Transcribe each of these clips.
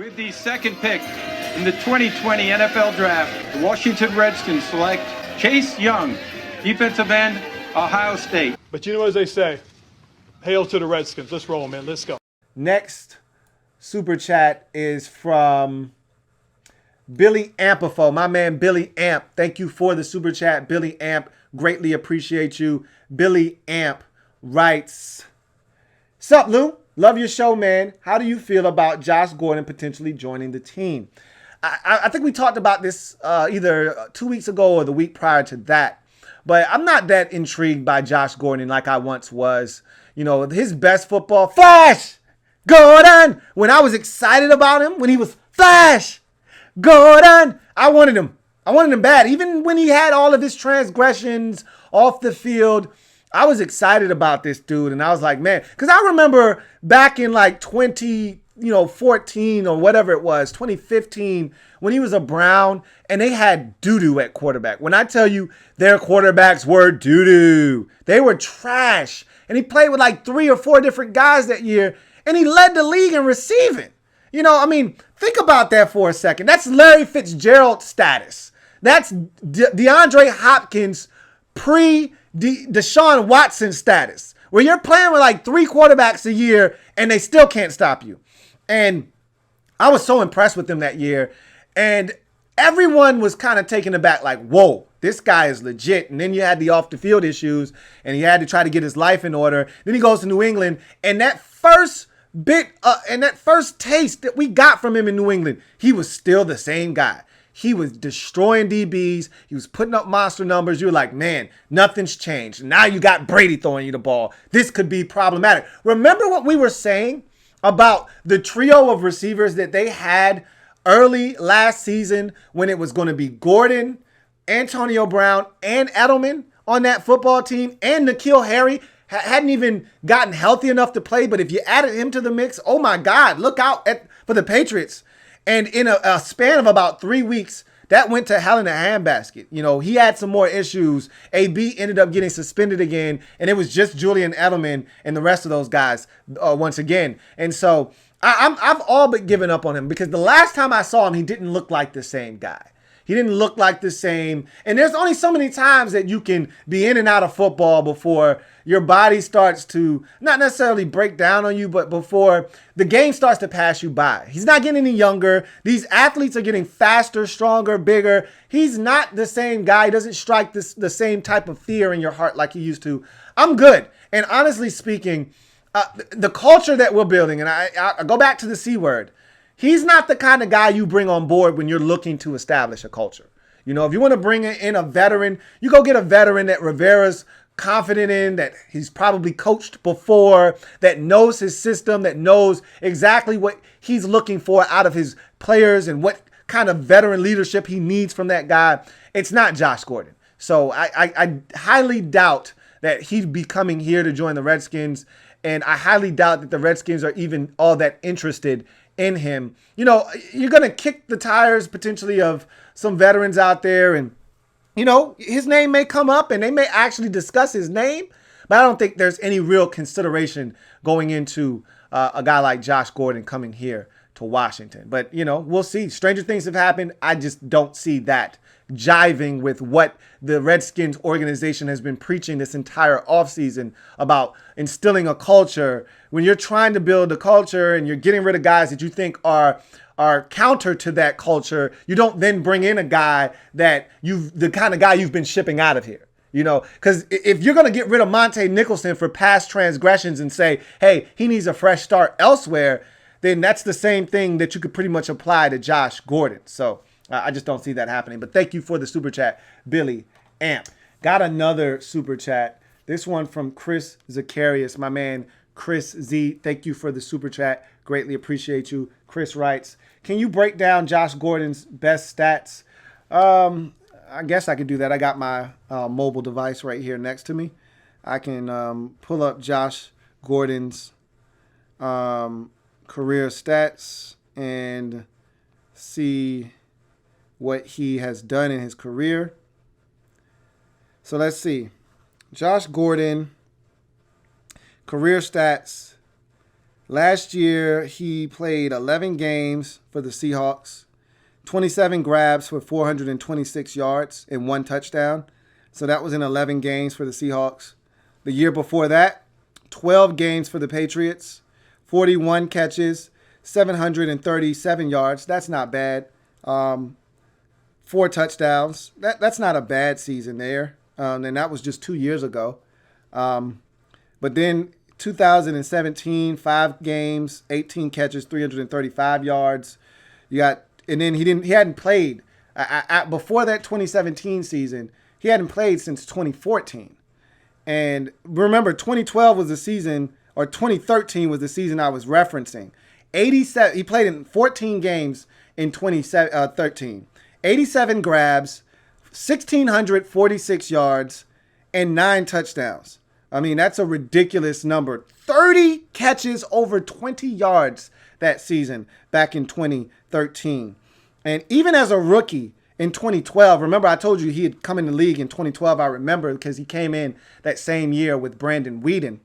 With the second pick in the 2020 NFL Draft, the Washington Redskins select Chase Young, defensive end, Ohio State. But you know, as they say, hail to the Redskins. Let's roll, man. Let's go. Next super chat is from Billy Ampifo. My man, Billy Amp. Thank you for the super chat, Billy Amp. Greatly appreciate you. Billy Amp writes, "Sup, Lou? Love your show, man. How do you feel about Josh Gordon potentially joining the team?" I think we talked about this either 2 weeks ago or the week prior to that. But I'm not that intrigued by Josh Gordon like I once was. You know, his best football, Flash Gordon. When I was excited about him, when he was Flash Gordon, I wanted him. I wanted him bad. Even when he had all of his transgressions off the field, I was excited about this dude. And I was like, man, because I remember back in like 2014 or whatever it was, 2015, when he was a Brown and they had doo-doo at quarterback. When I tell you their quarterbacks were doo-doo, they were trash. And he played with like 3 or 4 different guys that year, and he led the league in receiving. You know, I mean, think about that for a second. That's Larry Fitzgerald status. That's DeAndre Hopkins pre-Deshaun Watson status, where you're playing with like 3 quarterbacks a year and they still can't stop you. And I was so impressed with him that year. And everyone was kind of taken aback, like, whoa, this guy is legit. And then you had the off the field issues and he had to try to get his life in order. Then he goes to New England, and that first taste that we got from him in New England, he was still the same guy. He was destroying DBs. He was putting up monster numbers. You were like, man, nothing's changed. Now you got Brady throwing you the ball. This could be problematic. Remember what we were saying about the trio of receivers that they had early last season when it was going to be Gordon, Antonio Brown, and Edelman on that football team, and N'Keal Harry hadn't even gotten healthy enough to play. But if you added him to the mix, oh my God, look out for the Patriots. And in a span of about 3 weeks, that went to hell in a handbasket. You know, he had some more issues. AB ended up getting suspended again, and it was just Julian Edelman and the rest of those guys once again. And so I've all but given up on him, because the last time I saw him, he didn't look like the same guy. He didn't look like the same. And there's only so many times that you can be in and out of football before your body starts to not necessarily break down on you, but before the game starts to pass you by. He's not getting any younger. These athletes are getting faster, stronger, bigger. He's not the same guy. He doesn't strike the same type of fear in your heart like he used to. I'm good. And honestly speaking, the culture that we're building, and I go back to the C word, he's not the kind of guy you bring on board when you're looking to establish a culture. You know, if you want to bring in a veteran, you go get a veteran that Rivera's confident in, that he's probably coached before, that knows his system, that knows exactly what he's looking for out of his players and what kind of veteran leadership he needs from that guy. It's not Josh Gordon. So I highly doubt that he'd be coming here to join the Redskins. And I highly doubt that the Redskins are even all that interested in him. You know, you're going to kick the tires potentially of some veterans out there, and you know, his name may come up and they may actually discuss his name, but I don't think there's any real consideration going into a guy like Josh Gordon coming here to Washington. But, you know, we'll see. Stranger things have happened. I just don't see that jiving with what the Redskins organization has been preaching this entire offseason about instilling a culture. When you're trying to build a culture and you're getting rid of guys that you think are counter to that culture, you don't then bring in a guy the kind of guy you've been shipping out of here. You know, because if you're going to get rid of Monte Nicholson for past transgressions and say, hey, he needs a fresh start elsewhere, then that's the same thing that you could pretty much apply to Josh Gordon. So I just don't see that happening. But thank you for the super chat, Billy Amp. Got another super chat. This one from Chris Zacharias, my man, Chris Z. Thank you for the super chat. Greatly appreciate you. Chris writes, can you break down Josh Gordon's best stats? I guess I could do that. I got my mobile device right here next to me. I can pull up Josh Gordon's career stats and see what he has done in his career. So let's see. Josh Gordon, career stats Last year, he played 11 games for the Seahawks, 27 grabs for 426 yards and 1 touchdown. So that was in 11 games for the Seahawks. The year before that, 12 games for the Patriots, 41 catches, 737 yards. That's not bad. 4 touchdowns. That's not a bad season there. And that was just 2 years ago. But then 2017, 5 games, 18 catches, 335 yards. And then he hadn't played before that 2017 season. He hadn't played since 2014. And remember, 2012 was the season, or 2013 was the season I was referencing. 87. He played in 14 games in 2013. 87 grabs, 1,646 yards, and 9 touchdowns. I mean, that's a ridiculous number. 30 catches over 20 yards that season back in 2013. And even as a rookie in 2012, remember I told you he had come in the league in 2012. I remember because he came in that same year with Brandon Weeden.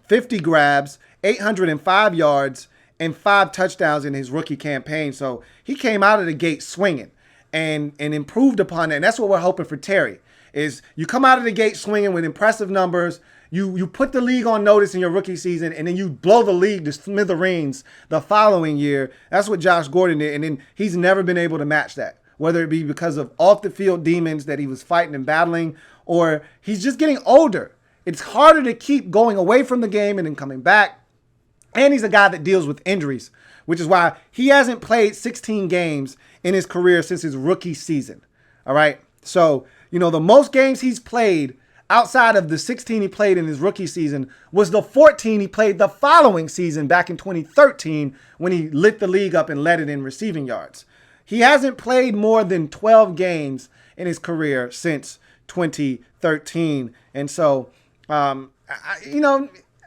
50 grabs, 805 yards, and 5 touchdowns in his rookie campaign. So he came out of the gate swinging and improved upon that. And that's what we're hoping for Terry. Is you come out of the gate swinging with impressive numbers, you put the league on notice in your rookie season, and then you blow the league to smithereens the following year. That's what Josh Gordon did, and then he's never been able to match that, whether it be because of off-the-field demons that he was fighting and battling, or he's just getting older. It's harder to keep going away from the game and then coming back, and he's a guy that deals with injuries, which is why he hasn't played 16 games in his career since his rookie season, all right? So, the most games he's played outside of the 16 he played in his rookie season was the 14 he played the following season back in 2013 when he lit the league up and led it in receiving yards. He hasn't played more than 12 games in his career since 2013. And so,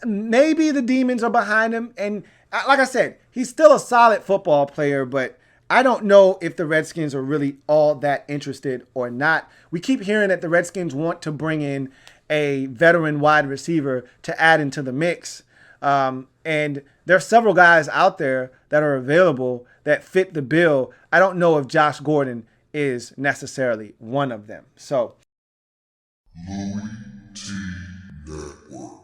maybe the demons are behind him. And like I said, he's still a solid football player, but I don't know if the Redskins are really all that interested or not. We keep hearing that the Redskins want to bring in a veteran wide receiver to add into the mix. And there are several guys out there that are available that fit the bill. I don't know if Josh Gordon is necessarily one of them. So, Louie T Network.